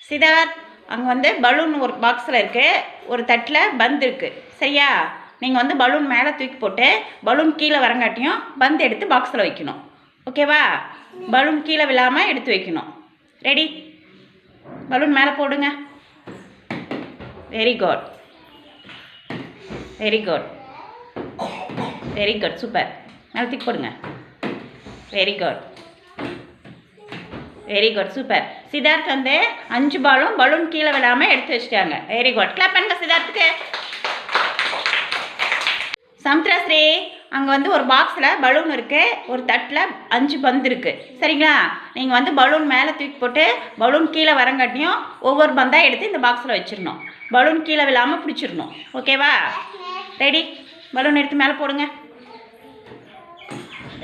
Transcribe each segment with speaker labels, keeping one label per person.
Speaker 1: சித்தார்த், அங்கே வந்து பலூன் ஒரு பாக்ஸில் இருக்குது, ஒரு தட்டில் பந்து இருக்குது. சரியா? நீங்கள் வந்து பலூன் மேலே தூக்கி போட்டு பலூன் கீழே வரங்காட்டியும் பந்து எடுத்து பாக்ஸில் வைக்கணும். ஓகேவா? பலூன் கீழே விழாமல் எடுத்து வைக்கணும். ரெடி? பலூன் மேலே போடுங்க. Very good, very good, very good, super. மேலே தூக்கி போடுங்க. Very good, very good, super. Siddharth வந்து 5 பாலும் பலூன் கீழே விடாமல் எடுத்து வச்சுட்டாங்க. Very good. கிளாப் பண்ணுங்க சித்தார்த்துக்கு. சமுத்திராஸ்ரீ, அங்கே வந்து ஒரு பாக்ஸில் பலூன் இருக்குது, ஒரு தட்டில் 5 பந்து இருக்குது. சரிங்களா? நீங்கள் வந்து பலூன் மேலே தூக்கி போட்டு பலூன் கீழே வரங்காட்டியும் ஒவ்வொரு பந்தாக எடுத்து இந்த பாக்ஸில் வச்சிடணும். பலூன் கீழே விழாமல் பிடிச்சிடணும். ஓகேவா? ரெடி? பலூன் எடுத்து மேலே போடுங்க.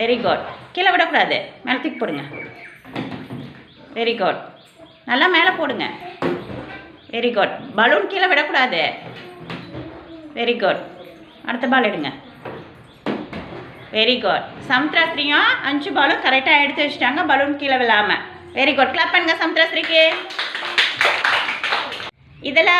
Speaker 1: Very good. கீழே விடக்கூடாது, மேலே தூக்கி போடுங்க. Very good. நல்லா மேலே போடுங்க. Very good. பலூன் கீழே விடக்கூடாது. Very good. அடுத்த பால் எடுங்க. Very good. சமுத்திராஸ்ரீயும் 5 பாலும் கரெக்டாக எடுத்து வச்சுட்டாங்க, பலூன் கீழே விழாமல். Very good. கிளாப் பண்ணுங்க சமுத்திராஸ்ரீக்கு. இதில்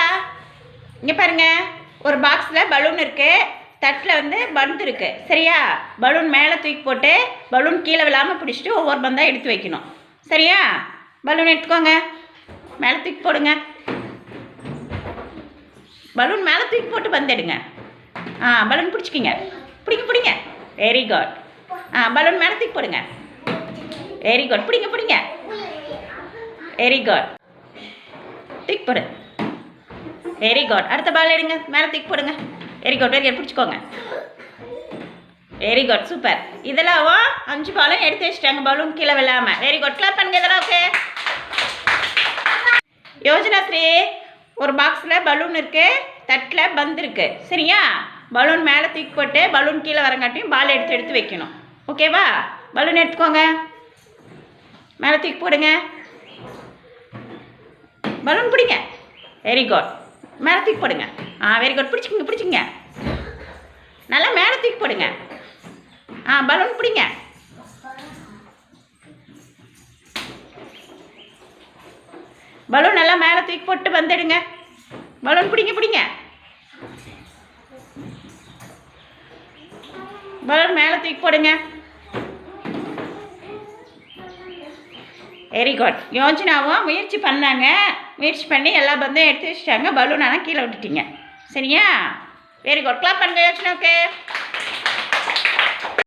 Speaker 1: இங்கே பாருங்கள், ஒரு பாக்ஸில் பலூன் இருக்குது, தட்டில் வந்து பந்து இருக்குது. சரியா? பலூன் மேலே தூக்கி போட்டு பலூன் கீழே விழாமல் பிடிச்சிட்டு ஒவ்வொரு பந்தாக எடுத்து வைக்கணும். சரியா? பலூன் எடுத்துக்கோங்க, மேலே தூக்கி போடுங்க. பலூன் மேலே தூக்கி போட்டு பந்து எடுங்க. பலூன் பிடிச்சிக்கிங்க. பிடிங்க பிடிங்க. Very good. பலூன் மேலே தூக்கி போடுங்க. Very good. பிடிங்க பிடிங்க. Very good. தூக்கி போடு. Very good. அடுத்த பால் எடுங்க, மேலே தூக்கி போடுங்க. Very good, very good. பிடிச்சிக்கோங்க. Very good, super. இதெல்லாம் 5 பாலும் எடுத்து வச்சுட்டாங்க, பலூன் கீழே விழாமல். Very good. கிளாப் பண்ணுங்க இதெல்லாம். ஓகே. யோஜனாஸ்ரீ, ஒரு பாக்ஸில் பலூன் இருக்குது, தட்டில் பந்து இருக்குது. சரியா? பலூன் மேலே தூக்கி போட்டு பலூன் கீழே வரங்காட்டியும் பால் எடுத்து வைக்கணும். ஓகேவா? பலூன் எடுத்துக்கோங்க, மேலே தூக்கி போடுங்க. பலூன் பிடிங்க. Very good. மேலே தூக்கி போடுங்க. Very good. பிடிச்சிக்கிங்க பிடிச்சிங்க. நல்லா மேலே தூக்கி போடுங்க. பலூன் பிடிங்க. பலூன் நல்லா மேலே தூக்கி போட்டு வந்துடுங்க. பலூன் பிடிங்க பிடிங்க. பலூன் மேலே தூக்கி போடுங்க. Very good. யோஜனாவும் முயற்சி பண்ணாங்க, முயற்சி பண்ணி எல்லா பந்தையும் எடுத்து வச்சுட்டாங்க, பலூன் ஆனால் கீழே விட்டுட்டீங்க. சரியா? Very good. கிளாப் பண்ணுங்க யோஜனாவுக்கு.